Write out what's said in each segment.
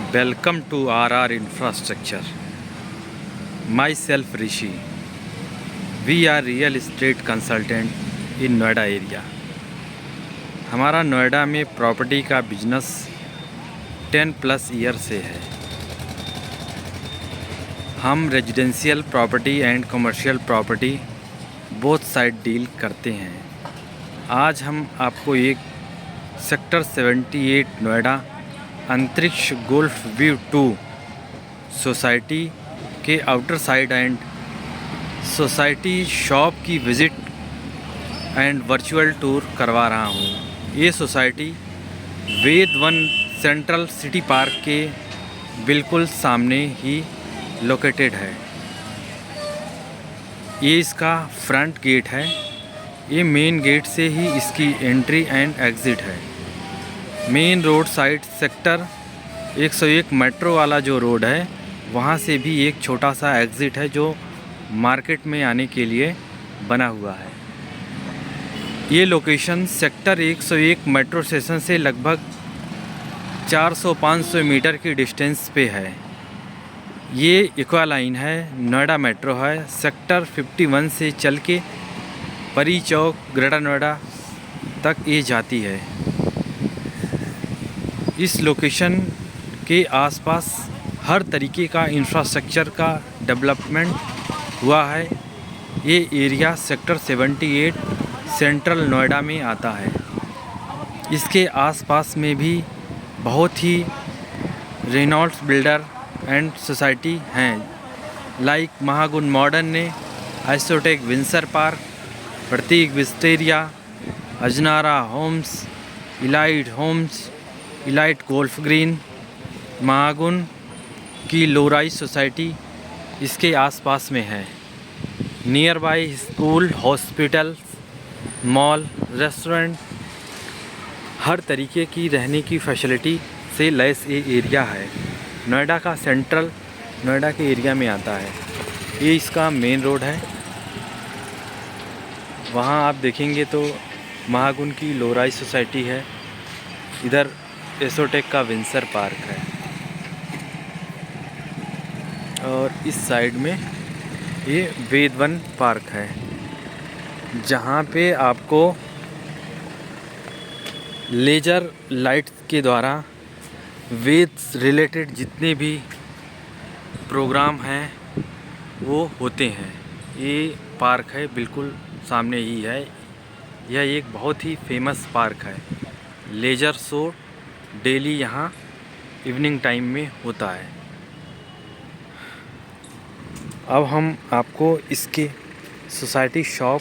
Welcome to RR Infrastructure. Myself Rishi. We are real estate consultant in Noida area. हमारा नोएडा में property का business 10+ year से है। हम residential property and commercial property both side deal करते हैं। आज हम आपको एक सेक्टर 78 नोएडा अंतरिक्ष गोल्फ व्यू 2 सोसाइटी के outer side and society shop की विज़िट एंड वर्चुअल टूर करवा रहा हूँ। ये सोसाइटी वेद वन सेंट्रल सिटी पार्क के बिल्कुल सामने ही लोकेटेड है। ये इसका फ्रंट गेट है। ये मेन गेट से ही इसकी एंट्री एंड एग्ज़िट है। Main road side sector 101 metro वाला जो रोड है वहाँ से भी एक छोटा सा एग्ज़िट है जो मार्केट में आने के लिए बना हुआ है। ये लोकेशन सेक्टर 101 मेट्रो स्टेशन से लगभग 400-500 मीटर की डिस्टेंस पे है। ये इक्वा लाइन है, नोएडा मेट्रो है। सेक्टर 51 से चल के परी चौक ग्रेटर नोएडा तक ये जाती है। इस लोकेशन के आसपास हर तरीके का इंफ्रास्ट्रक्चर का डेवलपमेंट हुआ है। ये एरिया सेक्टर 78 सेंट्रल नोएडा में आता है। इसके आसपास में भी बहुत ही रेनॉल्ड्स बिल्डर एंड सोसाइटी हैं, लाइक महागुण मॉडर्न ने, Isotech Windsor park, Prateek Wisteria, Ajnara homes, elite homes, elite golf green, Mahagun की लोराई सोसाइटी इसके आसपास में है। Nearby school, hospital, mall, restaurant, हर तरीके की रहने की फैसिलिटी से लैस ये एरिया है। नोएडा का सेंट्रल नोएडा के एरिया में आता है। ये इसका मेन रोड है। वहाँ आप देखेंगे तो महागुण की लोराई सोसाइटी है। इधर एसोटेक का विंसर पार्क है और इस साइड में ये वेद वन पार्क है, जहाँ पे आपको लेज़र लाइट के द्वारा वेद रिलेटेड जितने भी प्रोग्राम हैं वो होते हैं। ये पार्क है, बिल्कुल सामने ही है। यह एक बहुत ही फेमस पार्क है। लेज़र शो डेली यहाँ इवनिंग टाइम में होता है। अब हम आपको इसके सोसाइटी शॉप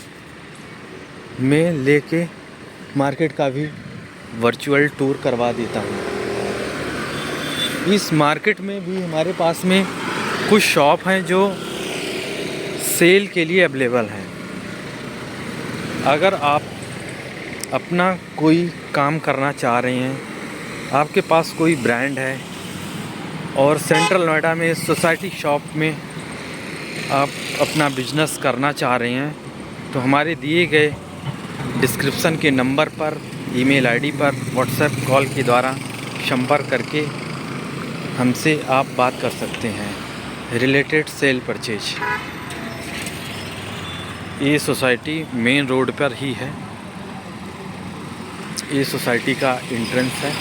में लेके मार्केट का भी वर्चुअल टूर करवा देता हूँ। इस मार्केट में भी हमारे पास में कुछ शॉप हैं जो सेल के लिए अवेलेबल हैं। अगर आप अपना कोई काम करना चाह रहे हैं, आपके पास कोई ब्रांड है और सेंट्रल नोएडा में सोसाइटी शॉप में आप अपना बिजनेस करना चाह रहे हैं, तो हमारे दिए गए डिस्क्रिप्शन के नंबर पर, ईमेल आईडी पर, व्हाट्सएप कॉल के द्वारा संपर्क करके हमसे आप बात कर सकते हैं रिलेटेड सेल परचेज। ये सोसाइटी मेन रोड पर ही है। ये सोसाइटी का एंट्रेंस है।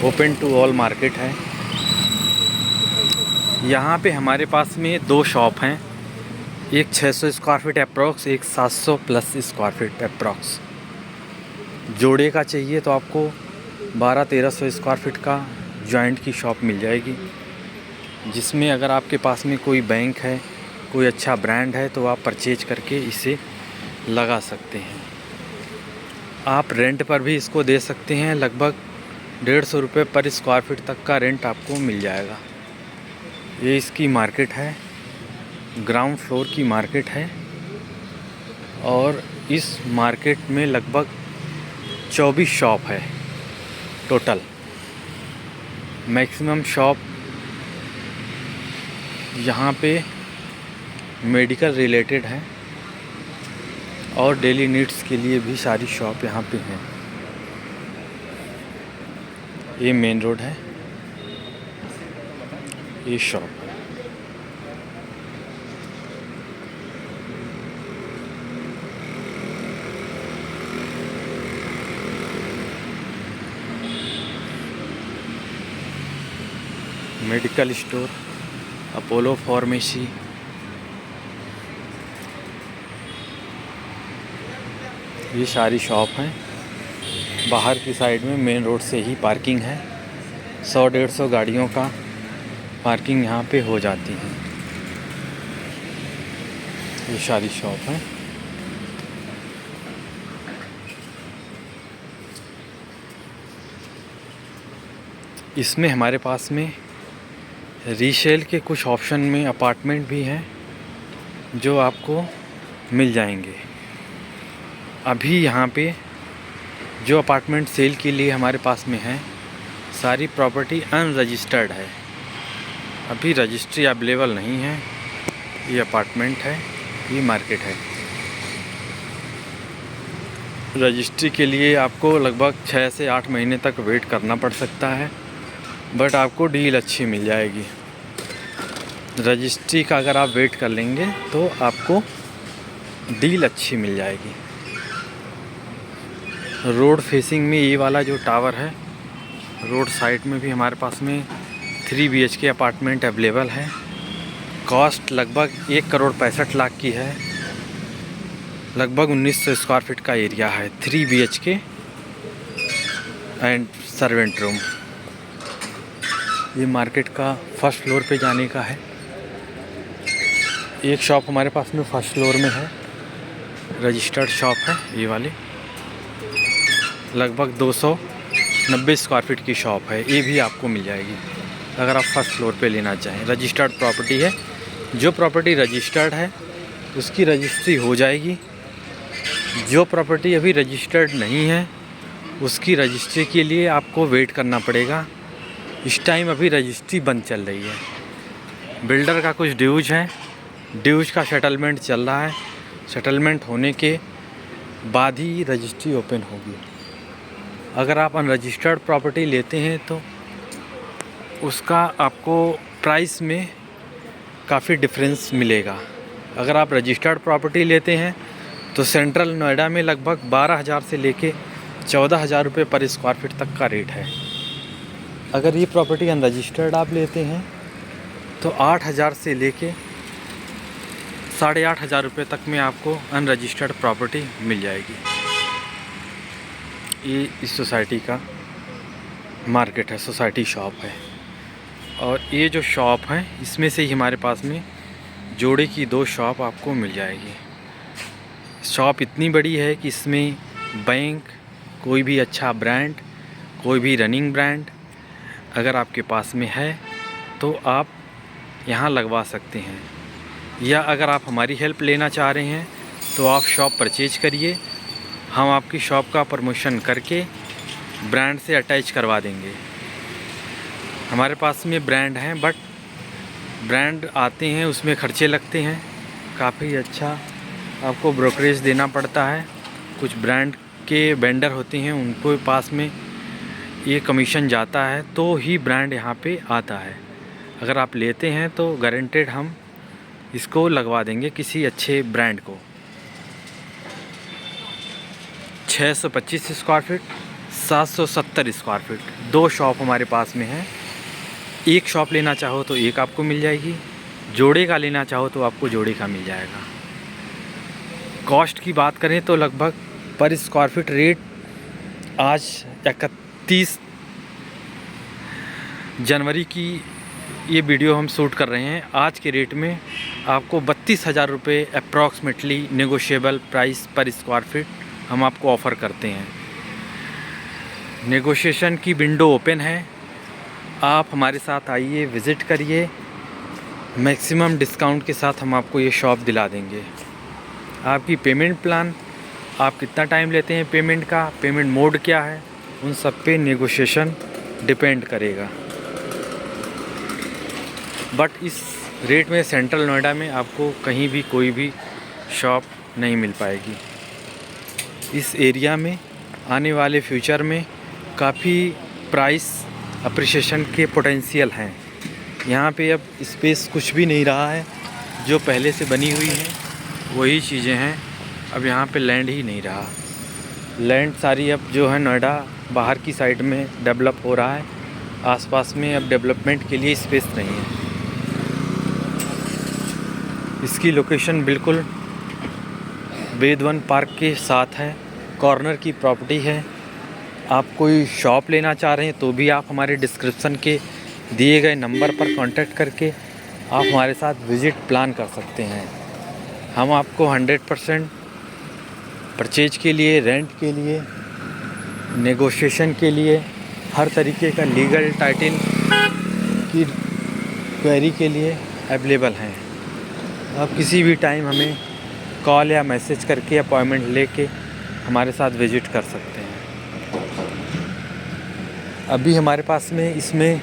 ओपन टू ऑल मार्केट है। यहाँ पे हमारे पास में 2 शॉप हैं, एक 600 स्क्वायर फीट अप्रॉक्स, एक 700+ स्क्वायर फीट अप्रॉक्स। जोड़े का चाहिए तो आपको 1200-1300 स्क्वायर फीट का जॉइंट की शॉप मिल जाएगी, जिसमें अगर आपके पास में कोई बैंक है, कोई अच्छा ब्रांड है, तो आप परचेज करके इसे लगा सकते हैं। आप रेंट पर भी इसको दे सकते हैं। लगभग 150 रुपये पर स्क्वायर फीट तक का रेंट आपको मिल जाएगा। ये इसकी मार्केट है, ग्राउंड फ्लोर की मार्केट है और इस मार्केट में लगभग 24 शॉप है टोटल। मैक्सिमम शॉप यहाँ पे मेडिकल रिलेटेड है और डेली नीड्स के लिए भी सारी शॉप यहाँ पे हैं। ये मेन रोड है। ये शॉप है। मेडिकल स्टोर, अपोलो फार्मेसी, ये सारी शॉप हैं। बाहर की साइड में मेन रोड से ही पार्किंग है। 100-150 गाड़ियों का पार्किंग यहाँ पे हो जाती है। ये सारी शॉप है। इसमें हमारे पास में रीसेल के कुछ ऑप्शन में अपार्टमेंट भी हैं जो आपको मिल जाएंगे। अभी यहाँ पे जो अपार्टमेंट सेल के लिए हमारे पास में है, सारी प्रॉपर्टी अनरजिस्टर्ड है। अभी रजिस्ट्री अवेलेबल नहीं है। ये अपार्टमेंट है, ये मार्केट है। रजिस्ट्री के लिए आपको लगभग 6 से 8 महीने तक वेट करना पड़ सकता है, बट आपको डील अच्छी मिल जाएगी। रजिस्ट्री का अगर आप वेट कर लेंगे तो आपको डील अच्छी मिल जाएगी। रोड फेसिंग में ये वाला जो टावर है, रोड साइड में भी हमारे पास में 3 BHK अपार्टमेंट अवेलेबल है। कॉस्ट लगभग 1,65,00,000 की है। लगभग 1900 स्क्वायर फीट का एरिया है। 3 BHK एंड सर्वेंट रूम। ये मार्केट का फर्स्ट फ्लोर पे जाने का है। एक शॉप हमारे पास में फर्स्ट फ्लोर में है, रजिस्टर्ड शॉप है ये वाली। लगभग 290 स्क्वायर फीट की शॉप है। ये भी आपको मिल जाएगी अगर आप फर्स्ट फ्लोर पे लेना चाहें। रजिस्टर्ड प्रॉपर्टी है। जो प्रॉपर्टी रजिस्टर्ड है उसकी रजिस्ट्री हो जाएगी। जो प्रॉपर्टी अभी रजिस्टर्ड नहीं है उसकी रजिस्ट्री के लिए आपको वेट करना पड़ेगा। इस टाइम अभी रजिस्ट्री बंद चल रही है। बिल्डर का कुछ ड्यूज है, ड्यूज का सेटलमेंट चल रहा है। सेटलमेंट होने के बाद ही रजिस्ट्री ओपन होगी। अगर आप अनरजिस्टर्ड प्रॉपर्टी लेते हैं तो उसका आपको प्राइस में काफ़ी डिफरेंस मिलेगा। अगर आप रजिस्टर्ड प्रॉपर्टी लेते हैं तो सेंट्रल नोएडा में लगभग 12,000 से लेके 14,000 रुपये पर स्क्वायर फीट तक का रेट है। अगर ये प्रॉपर्टी अनरजिस्टर्ड आप लेते हैं तो 8,000 से लेके 8,500 रुपये तक में आपको अनरजिस्टर्ड प्रॉपर्टी मिल जाएगी। ये इस सोसाइटी का मार्केट है, सोसाइटी शॉप है। और ये जो शॉप है इसमें से ही हमारे पास में जोड़े की 2 शॉप आपको मिल जाएगी। शॉप इतनी बड़ी है कि इसमें बैंक, कोई भी अच्छा ब्रांड, कोई भी रनिंग ब्रांड अगर आपके पास में है तो आप यहाँ लगवा सकते हैं। या अगर आप हमारी हेल्प लेना चाह रहे हैं तो आप शॉप परचेज करिए, हम आपकी शॉप का प्रमोशन करके ब्रांड से अटैच करवा देंगे। हमारे पास में ब्रांड हैं, बट ब्रांड आते हैं उसमें खर्चे लगते हैं, काफ़ी अच्छा आपको ब्रोकरेज देना पड़ता है। कुछ ब्रांड के वेंडर होते हैं उनको पास में ये कमीशन जाता है तो ही ब्रांड यहाँ पे आता है। अगर आप लेते हैं तो गारंटेड हम इसको लगवा देंगे किसी अच्छे ब्रांड को। 625 square feet, 770 square feet 2 shop हमारे पास में है। एक शॉप लेना चाहो तो एक आपको मिल जाएगी, जोड़े का लेना चाहो तो आपको जोड़े का मिल जाएगा। कॉस्ट की बात करें तो लगभग पर स्क्वायर फीट रेट आज 31 जनवरी की ये वीडियो हम शूट कर रहे हैं। आज के रेट में आपको 32,000 रुपये अप्रॉक्सीमेटली नेगोशिएबल प्राइस पर स्क्वायर फीट हम आपको ऑफ़र करते हैं। नेगोशिएशन की विंडो ओपन है। आप हमारे साथ आइए, विज़िट करिए। मैक्सिमम डिस्काउंट के साथ हम आपको ये शॉप दिला देंगे। आपकी पेमेंट प्लान, आप कितना टाइम लेते हैं पेमेंट का, पेमेंट मोड क्या है, उन सब पे नेगोशिएशन डिपेंड करेगा। बट इस रेट में सेंट्रल नोएडा में आपको कहीं भी कोई भी शॉप नहीं मिल पाएगी। इस एरिया में आने वाले फ्यूचर में काफ़ी प्राइस अप्रिसिएशन के पोटेंशियल हैं। यहाँ पे अब स्पेस कुछ भी नहीं रहा है, जो पहले से बनी हुई हैं वही चीज़ें हैं। अब यहाँ पे लैंड ही नहीं रहा। लैंड सारी अब जो है नोएडा बाहर की साइड में डेवलप हो रहा है। आसपास में अब डेवलपमेंट के लिए स्पेस नहीं है। इसकी लोकेशन बिल्कुल वेदवन पार्क के साथ है, कॉर्नर की प्रॉपर्टी है। आप कोई शॉप लेना चाह रहे हैं तो भी आप हमारे डिस्क्रिप्शन के दिए गए नंबर पर कांटेक्ट करके आप हमारे साथ विज़िट प्लान कर सकते हैं। हम आपको 100% परचेज के लिए, रेंट के लिए, नेगोशिएशन के लिए, हर तरीके का लीगल टाइटल की क्वेरी के लिए अवेलेबल हैं। आप किसी भी टाइम हमें कॉल या मैसेज करके अपॉइंटमेंट लेके हमारे साथ विज़िट कर सकते हैं। अभी हमारे पास में इसमें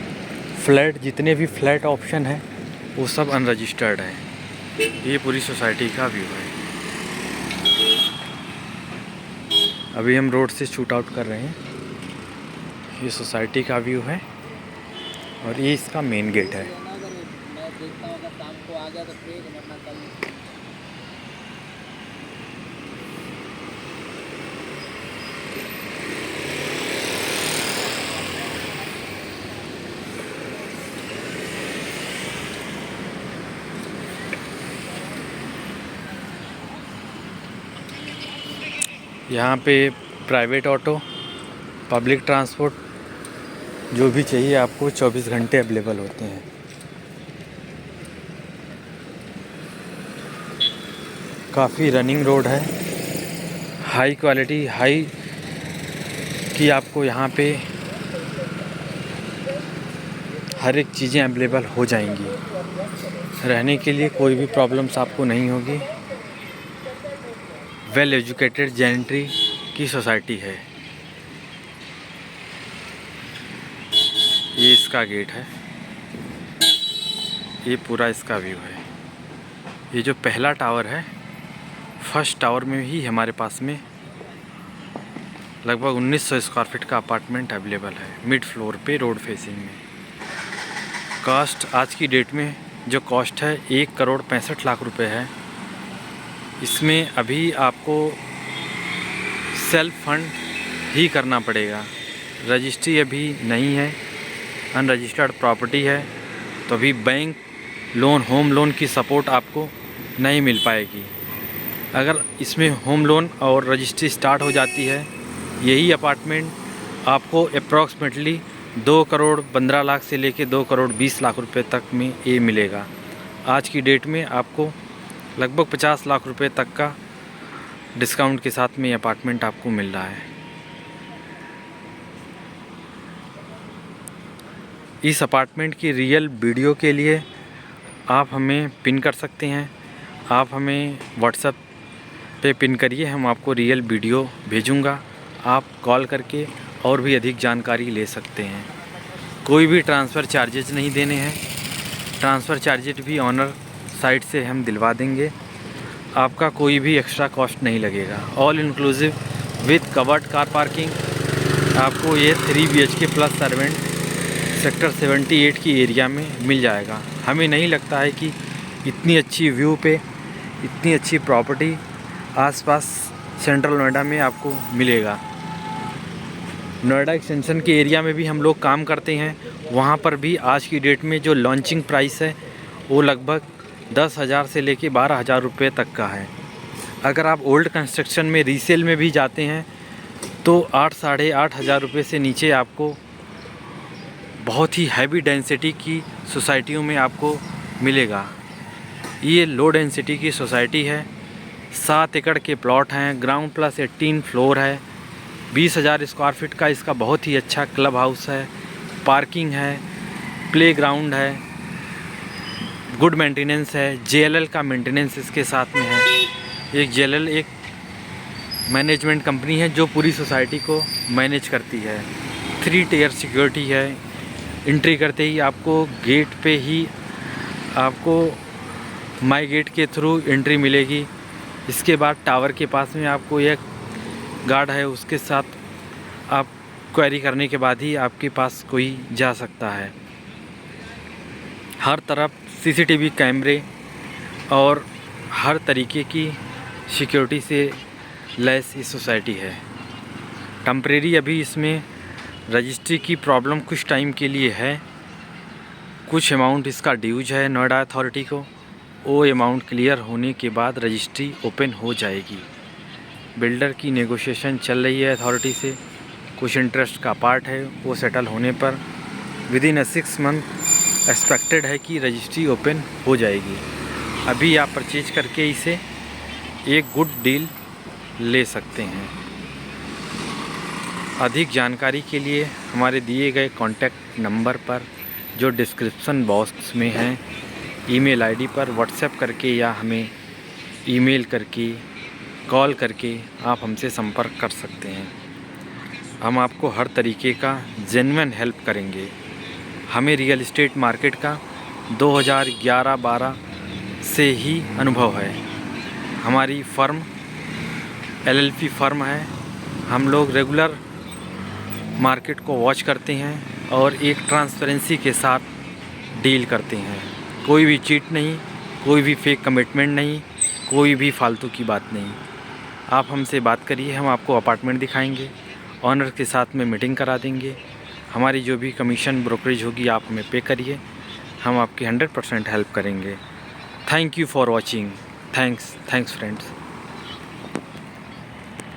फ्लैट, जितने भी फ्लैट ऑप्शन हैं वो सब अनरजिस्टर्ड हैं। ये पूरी सोसाइटी का व्यू है। अभी हम रोड से शूट आउट कर रहे हैं। ये सोसाइटी का व्यू है और ये इसका मेन गेट है। यहाँ पे प्राइवेट ऑटो, पब्लिक ट्रांसपोर्ट जो भी चाहिए आपको 24 घंटे अवेलेबल होते हैं। काफ़ी रनिंग रोड है, हाई क्वालिटी, हाई की आपको यहाँ पे हर एक चीज़ें अवेलेबल हो जाएंगी। रहने के लिए कोई भी प्रॉब्लम्स आपको नहीं होगी। वेल एजुकेटेड जेंट्री की सोसाइटी है। ये इसका गेट है, ये पूरा इसका व्यू है। ये जो पहला टावर है, फर्स्ट टावर में ही हमारे पास में लगभग 1900 स्क्वायर फीट का अपार्टमेंट अवेलेबल है, मिड फ्लोर पे, रोड फेसिंग में। कास्ट आज की डेट में जो कॉस्ट है 1,65,00,000 रुपये है। इसमें अभी आपको सेल्फ फंड ही करना पड़ेगा। रजिस्ट्री अभी नहीं है, अनरजिस्टर्ड प्रॉपर्टी है, तो अभी बैंक लोन, होम लोन की सपोर्ट आपको नहीं मिल पाएगी। अगर इसमें होम लोन और रजिस्ट्री स्टार्ट हो जाती है, यही अपार्टमेंट आपको अप्रॉक्सीमेटली 2,15,00,000 से लेके 2,20,00,000 रुपये तक में ये मिलेगा। आज की डेट में आपको लगभग 50 लाख रुपए तक का डिस्काउंट के साथ में अपार्टमेंट आपको मिल रहा है। इस अपार्टमेंट की रियल वीडियो के लिए आप हमें पिन कर सकते हैं। आप हमें व्हाट्सएप पे पिन करिए, हम आपको रियल वीडियो भेजूँगा। आप कॉल करके और भी अधिक जानकारी ले सकते हैं। कोई भी ट्रांसफ़र चार्जेज नहीं देने हैं। ट्रांसफ़र चार्जेज भी ऑनर साइट से हम दिलवा देंगे। आपका कोई भी एक्स्ट्रा कॉस्ट नहीं लगेगा। All inclusive with covered car parking आपको ये 3 BHK प्लस सर्वेंट सेक्टर 78 की एरिया में मिल जाएगा। हमें नहीं लगता है कि इतनी अच्छी व्यू पे इतनी अच्छी प्रॉपर्टी आसपास सेंट्रल नोएडा में आपको मिलेगा। नोएडा एक्सटेंशन के एरिया में भी हम लोग काम करते हैं। वहाँ पर भी आज की डेट में जो लॉन्चिंग प्राइस है वो लगभग 10,000 से लेके 12,000 रुपये तक का है। अगर आप ओल्ड कंस्ट्रक्शन में रीसेल में भी जाते हैं तो 8, साढ़े 8,000 रुपये से नीचे आपको बहुत ही हैवी डेंसिटी की सोसाइटियों में आपको मिलेगा। ये लो डेंसिटी की सोसाइटी है। 7 एकड़ के प्लॉट हैं, ग्राउंड प्लस 18 फ्लोर है। 20,000 स्क्वायर फीट का इसका बहुत ही अच्छा क्लब हाउस है, पार्किंग है, प्लेग्राउंड है, गुड मेंटेनेंस है। JLL का मेंटेनेंस इसके साथ में है। एक JLL एक मैनेजमेंट कंपनी है जो पूरी सोसाइटी को मैनेज करती है। 3 टियर सिक्योरिटी है। एंट्री करते ही आपको गेट पे ही आपको माई गेट के थ्रू एंट्री मिलेगी। इसके बाद टावर के पास में आपको एक गार्ड है, उसके साथ आप क्वेरी करने के बाद ही आपके पास कोई जा सकता है। हर तरफ सीसीटीवी कैमरे और हर तरीके की सिक्योरिटी से लैस ये सोसाइटी है। टेम्परेरी अभी इसमें रजिस्ट्री की प्रॉब्लम कुछ टाइम के लिए है। कुछ अमाउंट इसका ड्यूज है नोएडा अथॉरिटी को। वो अमाउंट क्लियर होने के बाद रजिस्ट्री ओपन हो जाएगी। बिल्डर की नेगोशिएशन चल रही है अथॉरिटी से। कुछ इंटरेस्ट का पार्ट है, वो सेटल होने पर विदिन 6 मंथ एक्सपेक्टेड है कि रजिस्ट्री ओपन हो जाएगी। अभी आप परचेज करके इसे एक गुड डील ले सकते हैं। अधिक जानकारी के लिए हमारे दिए गए कॉन्टैक्ट नंबर पर जो डिस्क्रिप्शन बॉक्स में है, ईमेल आईडी पर व्हाट्सएप करके या हमें ईमेल करके कॉल करके आप हमसे संपर्क कर सकते हैं। हम आपको हर तरीके का जेन्युइन हेल्प करेंगे। हमें रियल एस्टेट मार्केट का 2011-12 से ही अनुभव है। हमारी फर्म LLP फर्म है। हम लोग रेगुलर मार्केट को वॉच करते हैं और एक ट्रांसपेरेंसी के साथ डील करते हैं। कोई भी चीट नहीं, कोई भी फेक कमिटमेंट नहीं, कोई भी फालतू की बात नहीं। आप हमसे बात करिए, हम आपको अपार्टमेंट दिखाएंगे, ऑनर के साथ में मीटिंग करा देंगे। हमारी जो भी कमीशन ब्रोकरेज होगी आप हमें पे करिए, हम आपकी 100% हेल्प करेंगे। Thank you for watching. Thanks friends.